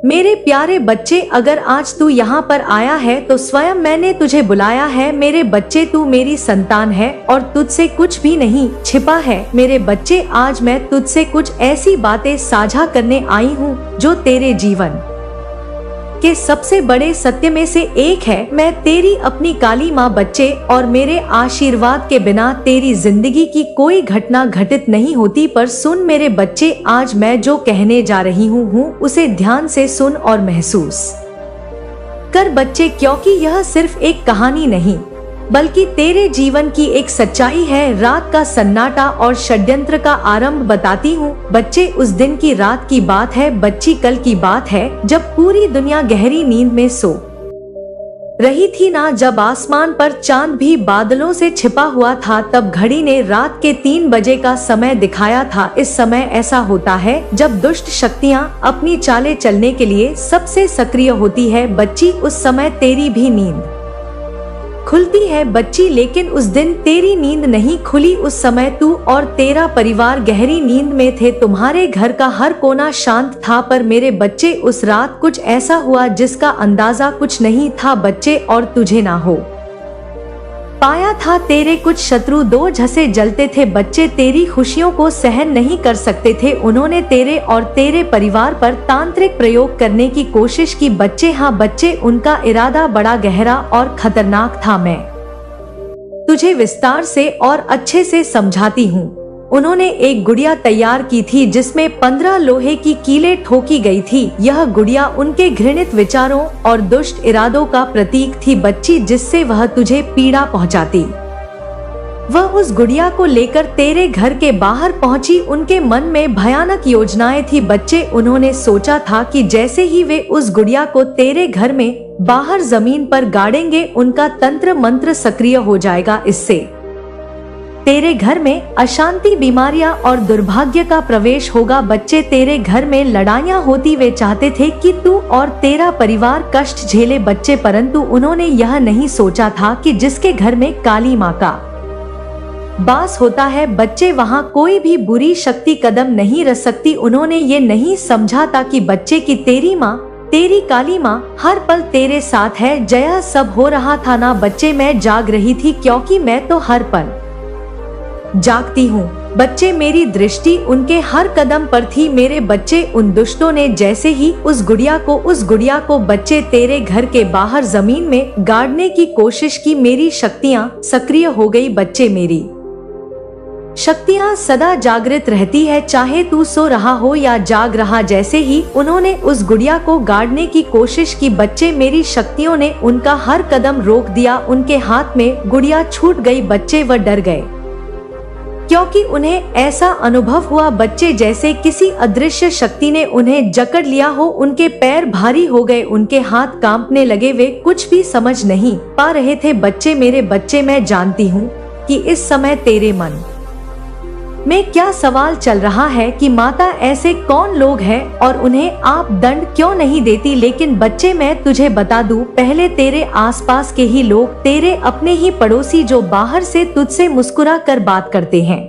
मेरे प्यारे बच्चे, अगर आज तू यहाँ पर आया है तो स्वयं मैंने तुझे बुलाया है। मेरे बच्चे, तू मेरी संतान है और तुझसे कुछ भी नहीं छिपा है। मेरे बच्चे, आज मैं तुझसे कुछ ऐसी बातें साझा करने आई हूँ जो तेरे जीवन के सबसे बड़े सत्य में से एक है। मैं तेरी अपनी काली माँ बच्चे, और मेरे आशीर्वाद के बिना तेरी जिंदगी की कोई घटना घटित नहीं होती। पर सुन मेरे बच्चे, आज मैं जो कहने जा रही हूँ उसे ध्यान से सुन और महसूस कर बच्चे, क्योंकि यह सिर्फ एक कहानी नहीं बल्कि तेरे जीवन की एक सच्चाई है। रात का सन्नाटा और षड्यंत्र का आरंभ बताती हूँ बच्चे। उस दिन की रात की बात है बच्ची, कल की बात है जब पूरी दुनिया गहरी नींद में सो रही थी ना, जब आसमान पर चांद भी बादलों से छिपा हुआ था। तब घड़ी ने रात के 3 बजे का समय दिखाया था। इस समय ऐसा होता है जब दुष्ट शक्तियाँ अपनी चालें चलने के लिए सबसे सक्रिय होती है बच्ची। उस समय तेरी भी नींद खुलती है बच्ची, लेकिन उस दिन तेरी नींद नहीं खुली। उस समय तू और तेरा परिवार गहरी नींद में थे। तुम्हारे घर का हर कोना शांत था। पर मेरे बच्चे, उस रात कुछ ऐसा हुआ जिसका अंदाजा कुछ नहीं था बच्चे, और तुझे ना हो पाया था। तेरे कुछ शत्रु दो झसे जलते थे बच्चे, तेरी खुशियों को सहन नहीं कर सकते थे। उन्होंने तेरे और तेरे परिवार पर तांत्रिक प्रयोग करने की कोशिश की बच्चे। हाँ बच्चे, उनका इरादा बड़ा गहरा और खतरनाक था। मैं तुझे विस्तार से और अच्छे से समझाती हूँ। उन्होंने एक गुड़िया तैयार की थी जिसमें 15 लोहे की कीलें ठोकी गई थी। यह गुड़िया उनके घृणित विचारों और दुष्ट इरादों का प्रतीक थी बच्ची, जिससे वह तुझे पीड़ा पहुंचाती। वह उस गुड़िया को लेकर तेरे घर के बाहर पहुंची। उनके मन में भयानक योजनाएं थी बच्चे। उन्होंने सोचा था कि जैसे ही वे उस गुड़िया को तेरे घर में बाहर जमीन पर गाड़ेंगे, उनका तंत्र मंत्र सक्रिय हो जाएगा। इससे तेरे घर में अशांति, बीमारियां और दुर्भाग्य का प्रवेश होगा बच्चे। तेरे घर में लड़ाइयां होती। वे चाहते थे कि तू और तेरा परिवार कष्ट झेले बच्चे, परंतु उन्होंने यह नहीं सोचा था कि जिसके घर में काली माँ का वास होता है बच्चे, वहाँ कोई भी बुरी शक्ति कदम नहीं रख सकती। उन्होंने ये नहीं समझा था कि बच्चे की तेरी माँ, तेरी काली माँ हर पल तेरे साथ है। जया सब हो रहा था ना बच्चे, मैं जाग रही थी क्योंकि मैं तो हर पल जागती हूँ बच्चे। मेरी दृष्टि उनके हर कदम पर थी। मेरे बच्चे, उन दुष्टों ने जैसे ही उस गुड़िया को बच्चे तेरे घर के बाहर जमीन में गाड़ने की कोशिश की, मेरी शक्तियाँ सक्रिय हो गई बच्चे। मेरी शक्तियाँ सदा जागृत रहती है, चाहे तू सो रहा हो या जाग रहा। जैसे ही उन्होंने उस गुड़िया को गाड़ने की कोशिश की बच्चे, मेरी शक्तियों ने उनका हर कदम रोक दिया। उनके हाथ में गुड़िया छूट गई बच्चे। वह डर गए क्योंकि उन्हें ऐसा अनुभव हुआ बच्चे जैसे किसी अदृश्य शक्ति ने उन्हें जकड़ लिया हो। उनके पैर भारी हो गए, उनके हाथ कांपने लगे। वे कुछ भी समझ नहीं पा रहे थे बच्चे। मेरे बच्चे, मैं जानती हूँ कि इस समय तेरे मन में क्या सवाल चल रहा है कि माता, ऐसे कौन लोग हैं और उन्हें आप दंड क्यों नहीं देती। लेकिन बच्चे, मैं तुझे बता दूं, पहले तेरे आसपास के ही लोग, तेरे अपने ही पड़ोसी जो बाहर से तुझसे मुस्कुरा कर बात करते हैं,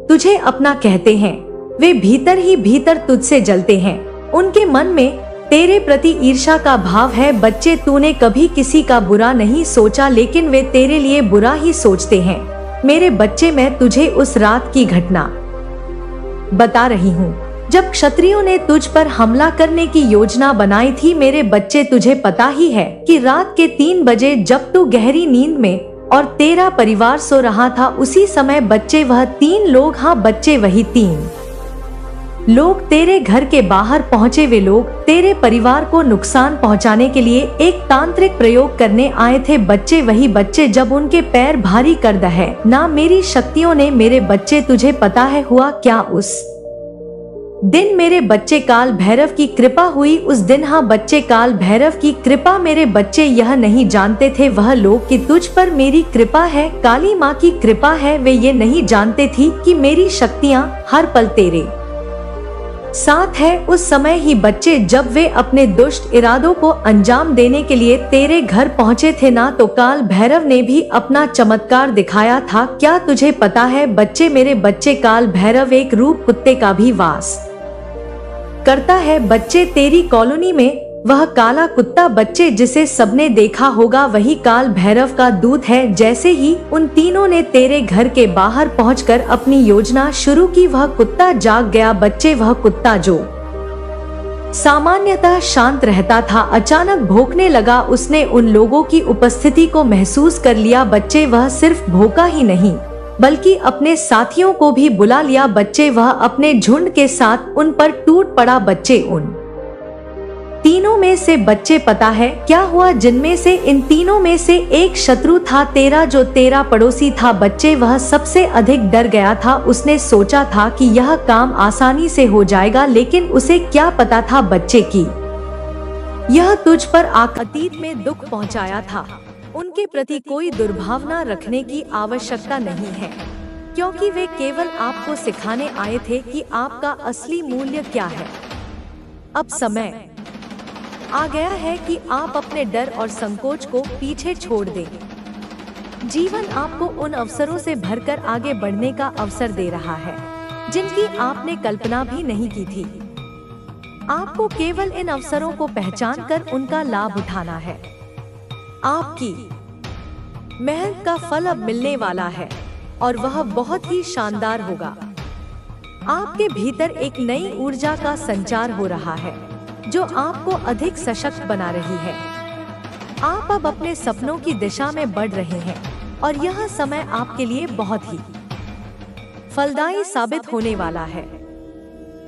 तुझे अपना कहते हैं, वे भीतर ही भीतर तुझसे जलते हैं। उनके मन में तेरे प्रति ईर्ष्या का भाव है बच्चे। तूने कभी किसी का बुरा नहीं सोचा, लेकिन वे तेरे लिए बुरा ही सोचते हैं। मेरे बच्चे, मैं तुझे उस रात की घटना बता रही हूँ जब क्षत्रियों ने तुझ पर हमला करने की योजना बनाई थी। मेरे बच्चे, तुझे पता ही है कि रात के 3 बजे जब तू गहरी नींद में और तेरा परिवार सो रहा था, उसी समय बच्चे वह 3 लोग, हाँ बच्चे, वही 3 लोग तेरे घर के बाहर पहुंचे। वे लोग तेरे परिवार को नुकसान पहुंचाने के लिए एक तांत्रिक प्रयोग करने आए थे बच्चे। वही बच्चे जब उनके पैर भारी कर दहे ना मेरी शक्तियों ने। मेरे बच्चे, तुझे पता है हुआ क्या उस दिन। मेरे बच्चे, काल भैरव की कृपा हुई उस दिन। हाँ बच्चे, काल भैरव की कृपा। मेरे बच्चे यह नहीं जानते थे वह लोग कि तुझ पर मेरी कृपा है, काली माँ की कृपा है। वे ये नहीं जानते थी कि मेरी शक्तियाँ हर पल तेरे साथ है। उस समय ही बच्चे, जब वे अपने दुष्ट इरादों को अंजाम देने के लिए तेरे घर पहुंचे थे ना, तो काल भैरव ने भी अपना चमत्कार दिखाया था। क्या तुझे पता है बच्चे, मेरे बच्चे, काल भैरव एक रूप कुत्ते का भी वास करता है। बच्चे, तेरी कॉलोनी में वह काला कुत्ता बच्चे जिसे सबने देखा होगा वही काल भैरव का दूत है। जैसे ही उन तीनों ने तेरे घर के बाहर पहुंचकर अपनी योजना शुरू की, वह कुत्ता जाग गया। बच्चे, वह कुत्ता जो सामान्यतः शांत रहता था अचानक भौंकने लगा। उसने उन लोगों की उपस्थिति को महसूस कर लिया। बच्चे, वह सिर्फ भौंका ही नहीं बल्कि अपने साथियों को भी बुला लिया। बच्चे, वह अपने झुंड के साथ उन पर टूट पड़ा। बच्चे, उन तीनों में से बच्चे पता है क्या हुआ? जिनमें से इन तीनों में से एक शत्रु था तेरा, जो तेरा पड़ोसी था। बच्चे, वह सबसे अधिक डर गया था। उसने सोचा था कि यह काम आसानी से हो जाएगा, लेकिन उसे क्या पता था बच्चे की यह तुझ पर अतीत में दुख पहुंचाया था। उनके प्रति कोई दुर्भावना रखने की आवश्यकता नहीं है, क्योंकि वे केवल आपको सिखाने आए थे कि आपका असली मूल्य क्या है। अब समय आ गया है कि आप अपने डर और संकोच को पीछे छोड़ दें। जीवन आपको उन अवसरों से भरकर आगे बढ़ने का अवसर दे रहा है जिनकी आपने कल्पना भी नहीं की थी। आपको केवल इन अवसरों को पहचान कर उनका लाभ उठाना है। आपकी मेहनत का फल अब मिलने वाला है और वह बहुत ही शानदार होगा। आपके भीतर एक नई ऊर्जा का संचार हो रहा है जो आपको अधिक सशक्त बना रही है। आप अब अपने सपनों की दिशा में बढ़ रहे हैं और यह समय आपके लिए बहुत ही फलदायी साबित होने वाला है।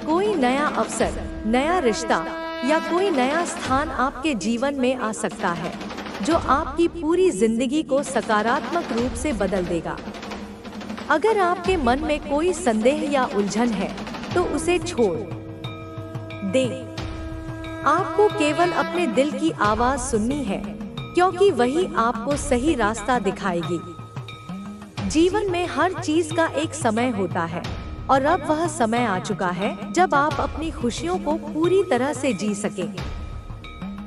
कोई नया अवसर, नया रिश्ता या कोई नया स्थान आपके जीवन में आ सकता है जो आपकी पूरी जिंदगी को सकारात्मक रूप से बदल देगा। अगर आपके मन में कोई संदेह या उलझन है तो उसे छोड़ दें। आपको केवल अपने दिल की आवाज सुननी है, क्योंकि वही आपको सही रास्ता दिखाएगी। जीवन में हर चीज का एक समय होता है और अब वह समय आ चुका है जब आप अपनी खुशियों को पूरी तरह से जी सकें।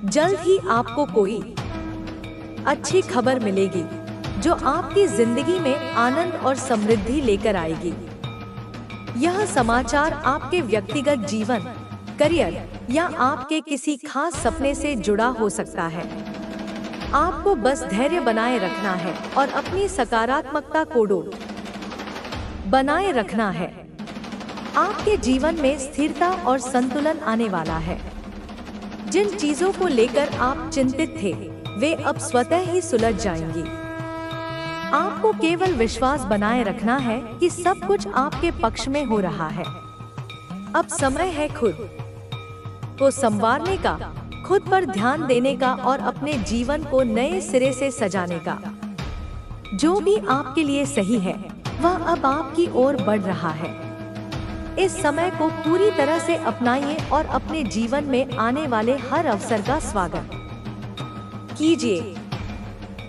जल्द ही आपको कोई अच्छी खबर मिलेगी जो आपकी जिंदगी में आनंद और समृद्धि लेकर आएगी। यह समाचार आपके व्यक्तिगत जीवन, करियर या आपके किसी खास सपने से जुड़ा हो सकता है। आपको बस धैर्य बनाए रखना है और अपनी सकारात्मकता को बनाए रखना है। आपके जीवन में स्थिरता और संतुलन आने वाला है। जिन चीजों को लेकर आप चिंतित थे वे अब स्वतः ही सुलझ जाएंगी। आपको केवल विश्वास बनाए रखना है कि सब कुछ आपके पक्ष में हो रहा है। अब समय है खुद को संवारने का, खुद पर ध्यान देने का और अपने जीवन को नए सिरे से सजाने का। जो भी आपके लिए सही है वह अब आपकी ओर बढ़ रहा है। इस समय को पूरी तरह से अपनाइए और अपने जीवन में आने वाले हर अवसर का स्वागत कीजिए।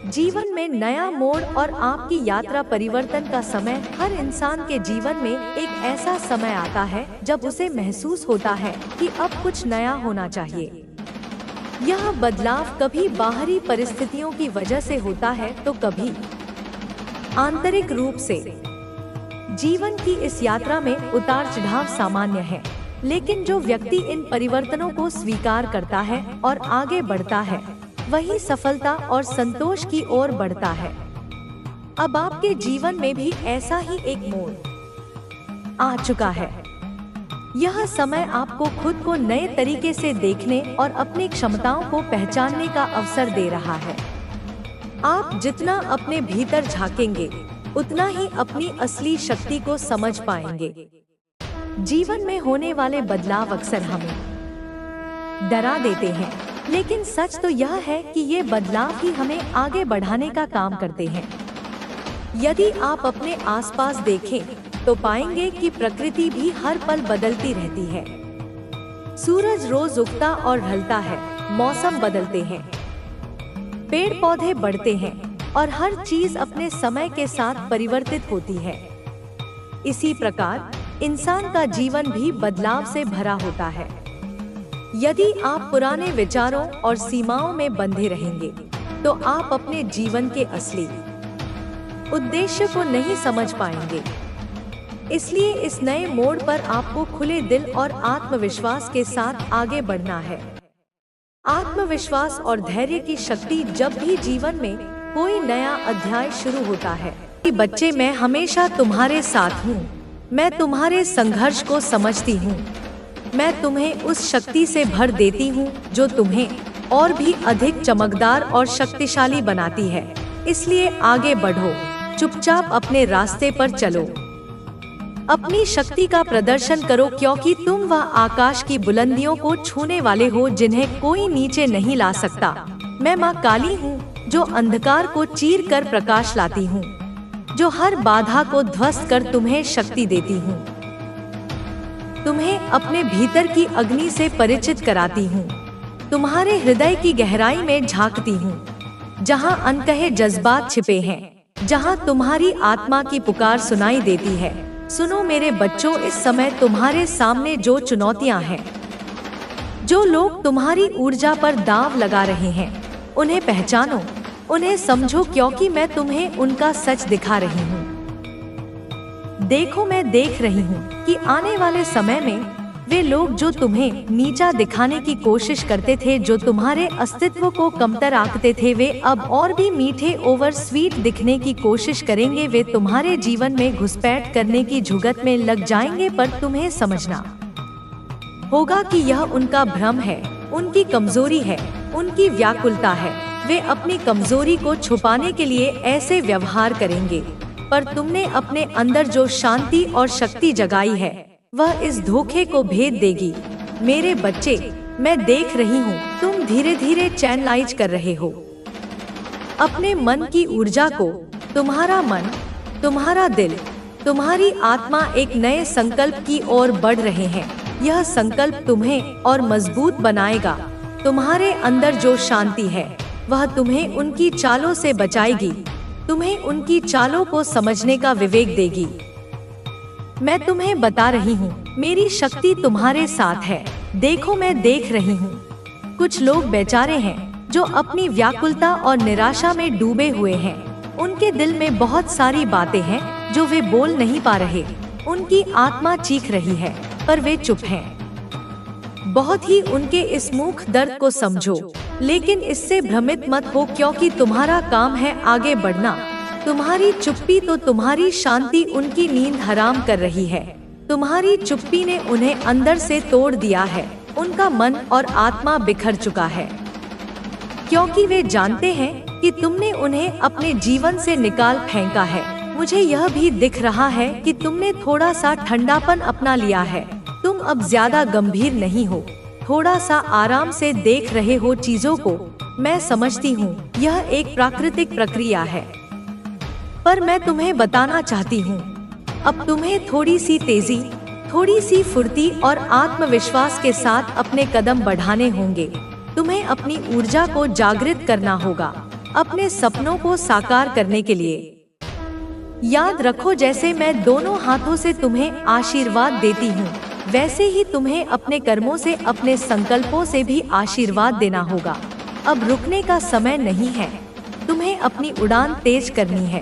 जीवन में नया मोड़ और आपकी यात्रा परिवर्तन का समय। हर इंसान के जीवन में एक ऐसा समय आता है जब उसे महसूस होता है कि अब कुछ नया होना चाहिए। यह बदलाव कभी बाहरी परिस्थितियों की वजह से होता है तो कभी आंतरिक रूप से। जीवन की इस यात्रा में उतार चढ़ाव सामान्य है, लेकिन जो व्यक्ति इन परिवर्तनों को स्वीकार करता है और आगे बढ़ता है वही सफलता और संतोष की ओर बढ़ता है। अब आपके जीवन में भी ऐसा ही एक मोड़ आ चुका है। यह समय आपको खुद को नए तरीके से देखने और अपनी क्षमताओं को पहचानने का अवसर दे रहा है। आप जितना अपने भीतर झांकेंगे उतना ही अपनी असली शक्ति को समझ पाएंगे। जीवन में होने वाले बदलाव अक्सर हमें डरा देते हैं, लेकिन सच तो यह है कि ये बदलाव ही हमें आगे बढ़ाने का काम करते हैं। यदि आप अपने आसपास देखें तो पाएंगे कि प्रकृति भी हर पल बदलती रहती है। सूरज रोज उगता और ढलता है, मौसम बदलते हैं, पेड़ पौधे बढ़ते हैं और हर चीज अपने समय के साथ परिवर्तित होती है। इसी प्रकार इंसान का जीवन भी बदलाव से भरा होता है। यदि आप पुराने विचारों और सीमाओं में बंधे रहेंगे तो आप अपने जीवन के असली उद्देश्य को नहीं समझ पाएंगे। इसलिए इस नए मोड़ पर आपको खुले दिल और आत्मविश्वास के साथ आगे बढ़ना है। आत्मविश्वास और धैर्य की शक्ति जब भी जीवन में कोई नया अध्याय शुरू होता है। बच्चे, मैं हमेशा तुम्हारे साथ हूँ। मैं तुम्हारे संघर्ष को समझती हूँ। मैं तुम्हें उस शक्ति से भर देती हूँ जो तुम्हें और भी अधिक चमकदार और शक्तिशाली बनाती है। इसलिए आगे बढ़ो, चुपचाप अपने रास्ते पर चलो, अपनी शक्ति का प्रदर्शन करो, क्योंकि तुम वह आकाश की बुलंदियों को छूने वाले हो जिन्हें कोई नीचे नहीं ला सकता। मैं माँ काली हूँ जो अंधकार को चीर कर प्रकाश लाती हूँ, जो हर बाधा को ध्वस्त कर तुम्हें शक्ति देती हूँ। तुम्हें अपने भीतर की अग्नि से परिचित कराती हूँ, तुम्हारे हृदय की गहराई में झांकती हूँ, जहाँ अनकहे जज्बात छिपे हैं, जहाँ तुम्हारी आत्मा की पुकार सुनाई देती है। सुनो मेरे बच्चों, इस समय तुम्हारे सामने जो चुनौतियाँ हैं, जो लोग तुम्हारी ऊर्जा पर दांव लगा रहे हैं, उन्हें पहचानो, उन्हें समझो, क्योंकि मैं तुम्हें उनका सच दिखा रही हूँ। देखो, मैं देख रही हूँ कि आने वाले समय में वे लोग जो तुम्हें नीचा दिखाने की कोशिश करते थे, जो तुम्हारे अस्तित्व को कमतर आंकते थे, वे अब और भी मीठे ओवर स्वीट दिखने की कोशिश करेंगे। वे तुम्हारे जीवन में घुसपैठ करने की झुगत में लग जाएंगे, पर तुम्हें समझना होगा कि यह उनका भ्रम है, उनकी कमजोरी है, उनकी व्याकुलता है। वे अपनी कमजोरी को छुपाने के लिए ऐसे व्यवहार करेंगे, पर तुमने अपने अंदर जो शांति और शक्ति जगाई है, वह इस धोखे को भेद देगी। मेरे बच्चे, मैं देख रही हूँ तुम धीरे धीरे चैनलाइज कर रहे हो अपने मन की ऊर्जा को। तुम्हारा मन, तुम्हारा दिल, तुम्हारी आत्मा एक नए संकल्प की ओर बढ़ रहे हैं। यह संकल्प तुम्हें और मजबूत बनाएगा। तुम्हारे अंदर जो शांति है, वह तुम्हें उनकी चालों से बचाएगी, तुम्हें उनकी चालों को समझने का विवेक देगी। मैं तुम्हें बता रही हूँ, मेरी शक्ति तुम्हारे साथ है। देखो, मैं देख रही हूँ कुछ लोग बेचारे हैं जो अपनी व्याकुलता और निराशा में डूबे हुए हैं। उनके दिल में बहुत सारी बातें हैं जो वे बोल नहीं पा रहे। उनकी आत्मा चीख रही है, पर वे चुप हैं। बहुत ही उनके इस मूक दर्द को समझो, लेकिन इससे भ्रमित मत हो, क्योंकि तुम्हारा काम है आगे बढ़ना। तुम्हारी चुप्पी तो तुम्हारी शांति उनकी नींद हराम कर रही है। तुम्हारी चुप्पी ने उन्हें अंदर से तोड़ दिया है। उनका मन और आत्मा बिखर चुका है, क्योंकि वे जानते हैं कि तुमने उन्हें अपने जीवन से निकाल फेंका है। मुझे यह भी दिख रहा है कि तुमने थोड़ा सा ठंडापन अपना लिया है। तुम अब ज्यादा गंभीर नहीं हो, थोड़ा सा आराम से देख रहे हो चीजों को। मैं समझती हूँ यह एक प्राकृतिक प्रक्रिया है, पर मैं तुम्हें बताना चाहती हूँ, अब तुम्हें थोड़ी सी तेजी, थोड़ी सी फुर्ती और आत्मविश्वास के साथ अपने कदम बढ़ाने होंगे। तुम्हें अपनी ऊर्जा को जागृत करना होगा अपने सपनों को साकार करने के लिए। याद रखो, जैसे मैं दोनों हाथों से तुम्हें आशीर्वाद देती हूँ, वैसे ही तुम्हें अपने कर्मों से, अपने संकल्पों से भी आशीर्वाद देना होगा। अब रुकने का समय नहीं है, तुम्हें अपनी उड़ान तेज करनी है।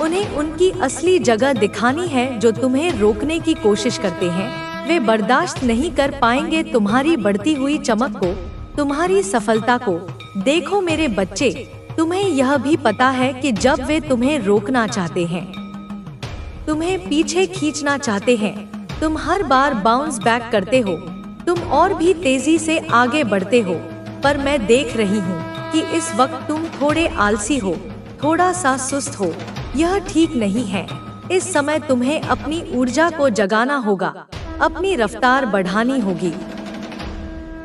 उन्हें उनकी असली जगह दिखानी है जो तुम्हें रोकने की कोशिश करते हैं। वे बर्दाश्त नहीं कर पाएंगे तुम्हारी बढ़ती हुई चमक को, तुम्हारी सफलता को। देखो मेरे बच्चे, तुम्हें यह भी पता है कि जब वे तुम्हें रोकना चाहते हैं, तुम्हें पीछे खींचना चाहते हैं, तुम हर बार बाउंस बैक करते हो, तुम और भी तेजी से आगे बढ़ते हो। पर मैं देख रही हूँ कि इस वक्त तुम थोड़े आलसी हो, थोड़ा सा सुस्त हो। यह ठीक नहीं है। इस समय तुम्हें अपनी ऊर्जा को जगाना होगा, अपनी रफ्तार बढ़ानी होगी।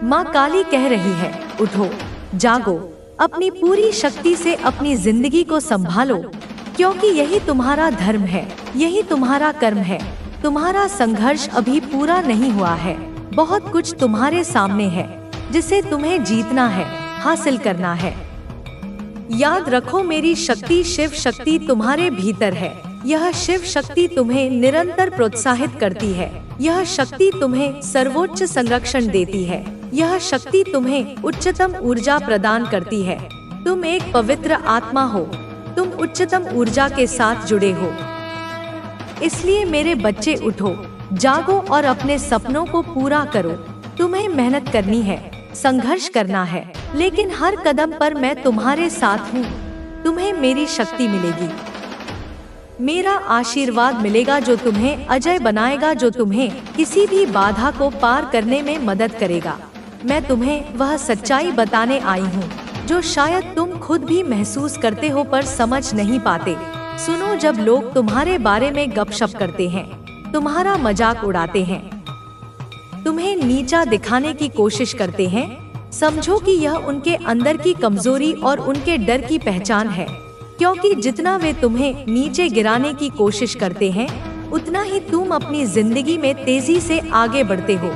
माँ काली कह रही है, उठो, जागो, अपनी पूरी शक्ति से अपनी जिंदगी को संभालो, क्योंकि यही तुम्हारा धर्म है, यही तुम्हारा कर्म है। तुम्हारा संघर्ष अभी पूरा नहीं हुआ है। बहुत कुछ तुम्हारे सामने है जिसे तुम्हें जीतना है, हासिल करना है। याद रखो, मेरी शक्ति शिव शक्ति तुम्हारे भीतर है। यह शिव शक्ति तुम्हें निरंतर प्रोत्साहित करती है। यह शक्ति तुम्हें सर्वोच्च संरक्षण देती है। यह शक्ति तुम्हें उच्चतम ऊर्जा प्रदान करती है। तुम एक पवित्र आत्मा हो, तुम उच्चतम ऊर्जा के साथ जुड़े हो। इसलिए मेरे बच्चे उठो, जागो और अपने सपनों को पूरा करो। तुम्हें मेहनत करनी है, संघर्ष करना है, लेकिन हर कदम पर मैं तुम्हारे साथ हूँ। तुम्हें मेरी शक्ति मिलेगी, मेरा आशीर्वाद मिलेगा जो तुम्हें अजय बनाएगा, जो तुम्हें किसी भी बाधा को पार करने में मदद करेगा। मैं तुम्हें वह सच्चाई बताने आई हूँ जो शायद तुम खुद भी महसूस करते हो पर समझ नहीं पाते। सुनो, जब लोग तुम्हारे बारे में गपशप करते हैं, तुम्हारा मजाक उड़ाते हैं, तुम्हें नीचा दिखाने की कोशिश करते हैं, समझो कि यह उनके अंदर की कमजोरी और उनके डर की पहचान है। क्योंकि जितना वे तुम्हें नीचे गिराने की कोशिश करते हैं, उतना ही तुम अपनी जिंदगी में तेजी से आगे बढ़ते हो।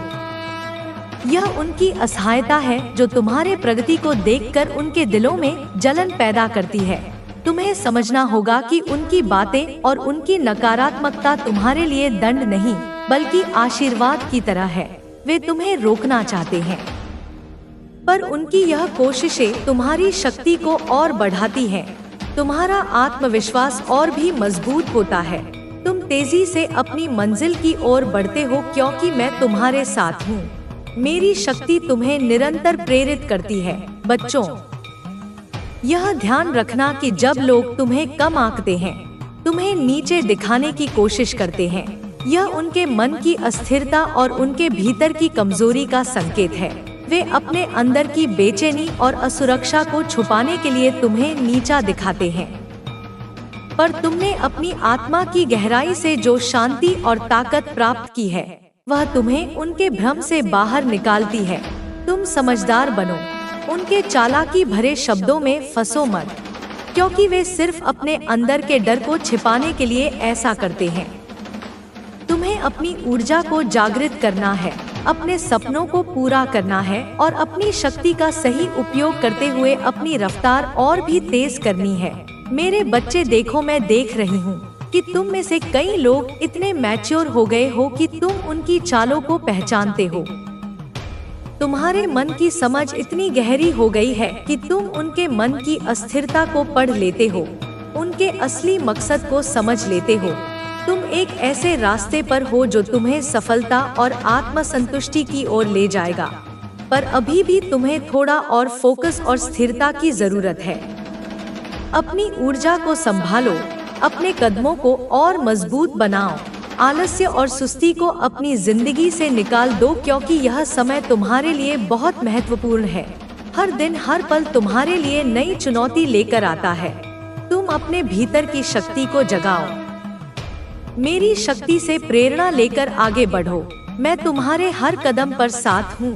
यह उनकी असहायता है जो तुम्हारे प्रगति को देखकर उनके दिलों में जलन पैदा करती है। तुम्हें समझना होगा कि उनकी बातें और उनकी नकारात्मकता तुम्हारे लिए दंड नहीं बल्कि आशीर्वाद की तरह है। वे तुम्हें रोकना चाहते हैं, पर उनकी यह कोशिशें तुम्हारी शक्ति को और बढ़ाती हैं। तुम्हारा आत्मविश्वास और भी मजबूत होता है। तुम तेजी से अपनी मंजिल की ओर बढ़ते हो क्योंकि मैं तुम्हारे साथ हूँ। मेरी शक्ति तुम्हें निरंतर प्रेरित करती है। बच्चों, यह ध्यान रखना कि जब लोग तुम्हें कम आंकते हैं, तुम्हें नीचे दिखाने की कोशिश करते हैं, यह उनके मन की अस्थिरता और उनके भीतर की कमजोरी का संकेत है। वे अपने अंदर की बेचैनी और असुरक्षा को छुपाने के लिए तुम्हें नीचा दिखाते हैं, पर तुमने अपनी आत्मा की गहराई से जो शांति और ताकत प्राप्त की है, वह तुम्हें उनके भ्रम से बाहर निकालती है। तुम समझदार बनो, उनके चालाकी भरे शब्दों में फंसो मत, क्योंकि वे सिर्फ अपने अंदर के डर को छिपाने के लिए ऐसा करते हैं। तुम्हें अपनी ऊर्जा को जागृत करना है, अपने सपनों को पूरा करना है और अपनी शक्ति का सही उपयोग करते हुए अपनी रफ्तार और भी तेज करनी है। मेरे बच्चे, देखो, मैं देख रही हूँ कि तुम में से कई लोग इतने मैच्योर हो गए हो कि तुम उनकी चालों को पहचानते हो। तुम्हारे मन की समझ इतनी गहरी हो गई है कि तुम उनके मन की अस्थिरता को पढ़ लेते हो, उनके असली मकसद को समझ लेते हो। तुम एक ऐसे रास्ते पर हो जो तुम्हें सफलता और आत्मसंतुष्टि की ओर ले जाएगा, पर अभी भी तुम्हें थोड़ा और फोकस और स्थिरता की जरूरत है। अपनी ऊर्जा को संभालो, अपने कदमों को और मजबूत बनाओ। आलस्य और सुस्ती को अपनी जिंदगी से निकाल दो, क्योंकि यह समय तुम्हारे लिए बहुत महत्वपूर्ण है। हर दिन, हर पल तुम्हारे लिए नई चुनौती लेकर आता है। तुम अपने भीतर की शक्ति को जगाओ, मेरी शक्ति से प्रेरणा लेकर आगे बढ़ो। मैं तुम्हारे हर कदम पर साथ हूँ।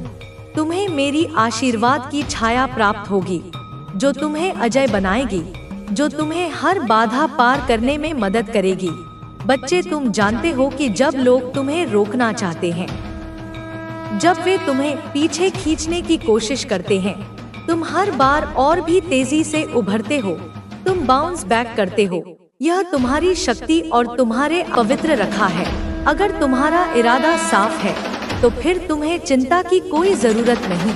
तुम्हें मेरी आशीर्वाद की छाया प्राप्त होगी, जो तुम्हें अजय बनाएगी, जो तुम्हें हर बाधा पार करने में मदद करेगी। बच्चे, तुम जानते हो कि जब लोग तुम्हें रोकना चाहते हैं, जब वे तुम्हें पीछे खींचने की कोशिश करते हैं, तुम हर बार और भी तेजी से उभरते हो। तुम बाउंस बैक करते हो। यह तुम्हारी शक्ति और तुम्हारे पवित्र रखा है। अगर तुम्हारा इरादा साफ है, तो फिर तुम्हें चिंता की कोई जरूरत नहीं।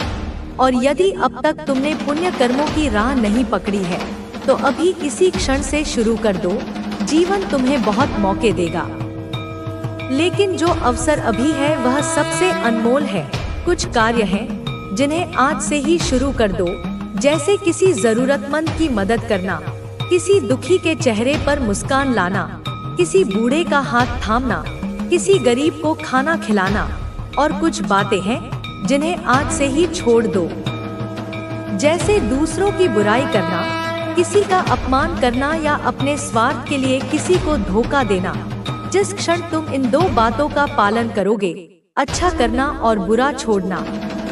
और यदि अब तक तुमने पुण्य कर्मों की राह नहीं पकड़ी है, तो अभी इसी क्षण से शुरू कर दो। जीवन तुम्हें बहुत मौके देगा, लेकिन जो अवसर अभी है वह सबसे अनमोल है। कुछ कार्य हैं जिन्हें आज से ही शुरू कर दो, जैसे किसी जरूरतमंद की मदद करना, किसी दुखी के चेहरे पर मुस्कान लाना, किसी बूढ़े का हाथ थामना, किसी गरीब को खाना खिलाना। और कुछ बातें हैं जिन्हें आज से ही छोड़ दो, जैसे दूसरों की बुराई करना, किसी का अपमान करना या अपने स्वार्थ के लिए किसी को धोखा देना। जिस क्षण तुम इन दो बातों का पालन करोगे, अच्छा करना और बुरा छोड़ना,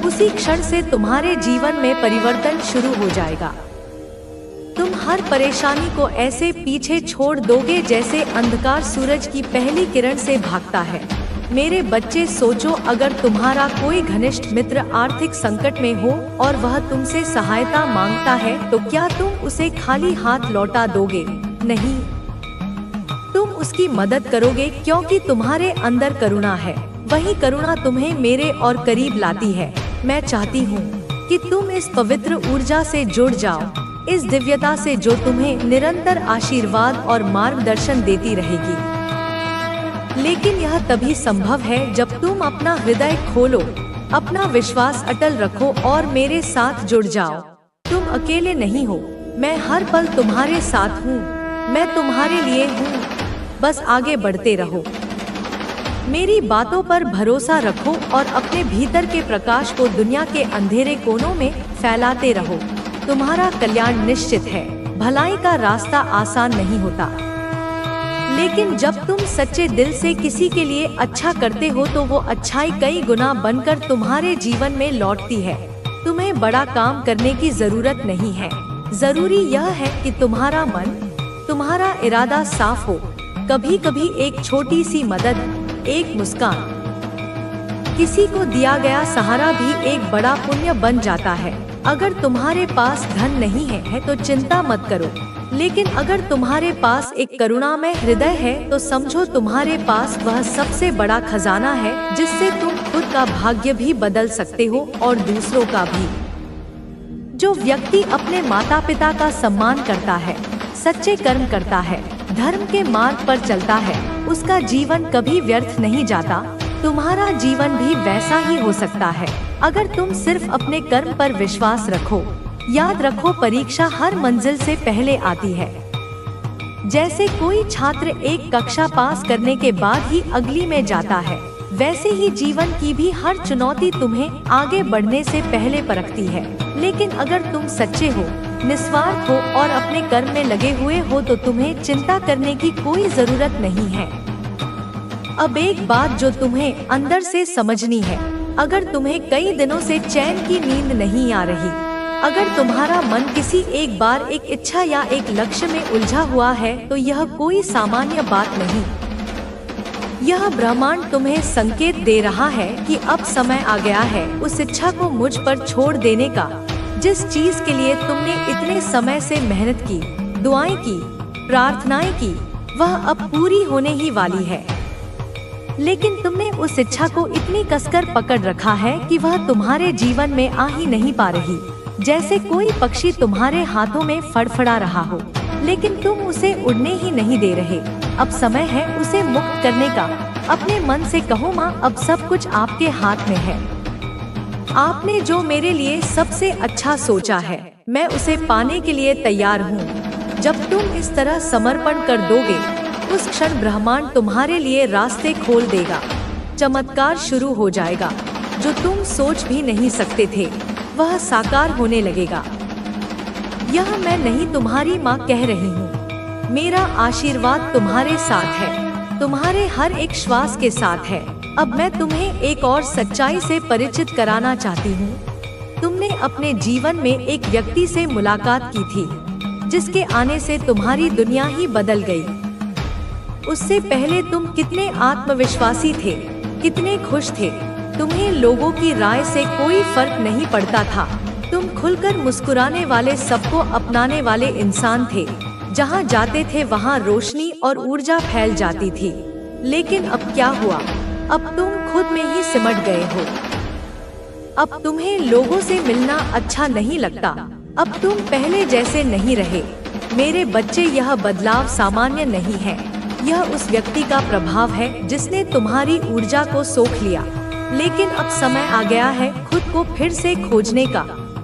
उसी क्षण से तुम्हारे जीवन में परिवर्तन शुरू हो जाएगा। तुम हर परेशानी को ऐसे पीछे छोड़ दोगे जैसे अंधकार सूरज की पहली किरण से भागता है। मेरे बच्चे, सोचो, अगर तुम्हारा कोई घनिष्ठ मित्र आर्थिक संकट में हो और वह तुमसे सहायता मांगता है, तो क्या तुम उसे खाली हाथ लौटा दोगे? नहीं, तुम उसकी मदद करोगे, क्योंकि तुम्हारे अंदर करुणा है। वही करुणा तुम्हें मेरे और करीब लाती है। मैं चाहती हूँ कि तुम इस पवित्र ऊर्जा से जुड़ जाओ, इस दिव्यता से जो तुम्हें निरंतर आशीर्वाद और मार्गदर्शन देती रहेगी। लेकिन यह तभी संभव है जब तुम अपना हृदय खोलो, अपना विश्वास अटल रखो और मेरे साथ जुड़ जाओ। तुम अकेले नहीं हो, मैं हर पल तुम्हारे साथ हूँ, मैं तुम्हारे लिए हूँ। बस आगे बढ़ते रहो, मेरी बातों पर भरोसा रखो और अपने भीतर के प्रकाश को दुनिया के अंधेरे कोनों में फैलाते रहो। तुम्हारा कल्याण निश्चित है। भलाई का रास्ता आसान नहीं होता, लेकिन जब तुम सच्चे दिल से किसी के लिए अच्छा करते हो तो वो अच्छाई कई गुना बनकर तुम्हारे जीवन में लौटती है। तुम्हें बड़ा काम करने की जरूरत नहीं है, जरूरी यह है कि तुम्हारा मन, तुम्हारा इरादा साफ हो। कभी कभी एक छोटी सी मदद, एक मुस्कान, किसी को दिया गया सहारा भी एक बड़ा पुण्य बन जाता है। अगर तुम्हारे पास धन नहीं है तो चिंता मत करो, लेकिन अगर तुम्हारे पास एक करुणामय हृदय है तो समझो तुम्हारे पास वह सबसे बड़ा खजाना है जिससे तुम खुद का भाग्य भी बदल सकते हो और दूसरों का भी। जो व्यक्ति अपने माता पिता का सम्मान करता है, सच्चे कर्म करता है, धर्म के मार्ग पर चलता है, उसका जीवन कभी व्यर्थ नहीं जाता। तुम्हारा जीवन भी वैसा ही हो सकता है अगर तुम सिर्फ अपने कर्म पर विश्वास रखो। याद रखो, परीक्षा हर मंजिल से पहले आती है। जैसे कोई छात्र एक कक्षा पास करने के बाद ही अगली में जाता है, वैसे ही जीवन की भी हर चुनौती तुम्हें आगे बढ़ने से पहले परखती है। लेकिन अगर तुम सच्चे हो, निस्वार्थ हो और अपने कर्म में लगे हुए हो तो तुम्हें चिंता करने की कोई जरूरत नहीं है। अब एक बात जो तुम्हें अंदर से समझनी है, अगर तुम्हें कई दिनों से चैन की नींद नहीं आ रही, अगर तुम्हारा मन किसी एक बार एक इच्छा या एक लक्ष्य में उलझा हुआ है तो यह कोई सामान्य बात नहीं। यह ब्रह्मांड तुम्हें संकेत दे रहा है कि अब समय आ गया है उस इच्छा को मुझ पर छोड़ देने का। जिस चीज के लिए तुमने इतने समय से मेहनत की, दुआएं की, प्रार्थनाएं की, वह अब पूरी होने ही वाली है। लेकिन तुमने उस इच्छा को इतनी कसकर पकड़ रखा है कि वह तुम्हारे जीवन में आ ही नहीं पा रही। जैसे कोई पक्षी तुम्हारे हाथों में फड़फड़ा रहा हो, लेकिन तुम उसे उड़ने ही नहीं दे रहे। अब समय है उसे मुक्त करने का। अपने मन से कहो, माँ, अब सब कुछ आपके हाथ में है। आपने जो मेरे लिए सबसे अच्छा सोचा है, मैं उसे पाने के लिए तैयार हूँ। जब तुम इस तरह समर्पण कर दोगे, उस क्षण ब्रह्मांड तुम्हारे लिए रास्ते खोल देगा। चमत्कार शुरू हो जाएगा। जो तुम सोच भी नहीं सकते थे वह साकार होने लगेगा। यह मैं नहीं, तुम्हारी माँ कह रही हूँ। मेरा आशीर्वाद तुम्हारे साथ है, तुम्हारे हर एक श्वास के साथ है। अब मैं तुम्हें एक और सच्चाई से परिचित कराना चाहती हूँ। तुमने अपने जीवन में एक व्यक्ति से मुलाकात की थी जिसके आने से तुम्हारी दुनिया ही बदल गई। उससे पहले तुम कितने आत्मविश्वासी थे, कितने खुश थे। तुम्हें लोगों की राय से कोई फर्क नहीं पड़ता था। तुम खुलकर मुस्कुराने वाले, सबको अपनाने वाले इंसान थे। जहाँ जाते थे वहाँ रोशनी और ऊर्जा फैल जाती थी। लेकिन अब क्या हुआ? अब तुम खुद में ही सिमट गए हो। अब तुम्हें लोगों से मिलना अच्छा नहीं लगता। अब तुम पहले जैसे नहीं रहे। मेरे बच्चे, यह बदलाव सामान्य नहीं है। यह उस व्यक्ति का प्रभाव है जिसने तुम्हारी ऊर्जा को सोख लिया। लेकिन अब समय आ गया है खुद को फिर से खोजने का,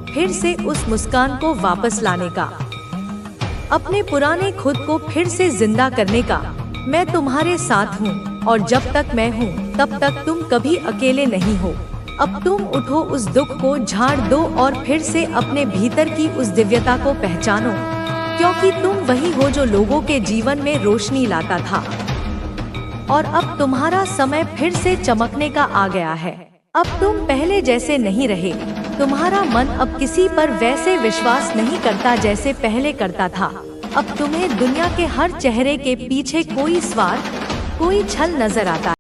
फिर से उस मुस्कान को वापस लाने का, अपने पुराने खुद को फिर से जिंदा करने का। मैं तुम्हारे साथ हूँ और जब तक मैं हूँ तब तक तुम कभी अकेले नहीं हो। अब तुम उठो, उस दुख को झाड़ दो और फिर से अपने भीतर की उस दिव्यता को पहचानो, क्योंकि तुम वही हो जो लोगों के जीवन में रोशनी लाता था। और अब तुम्हारा समय फिर से चमकने का आ गया है। अब तुम पहले जैसे नहीं रहे। तुम्हारा मन अब किसी पर वैसे विश्वास नहीं करता जैसे पहले करता था। अब तुम्हें दुनिया के हर चेहरे के पीछे कोई स्वार्थ, कोई छल नजर आता है।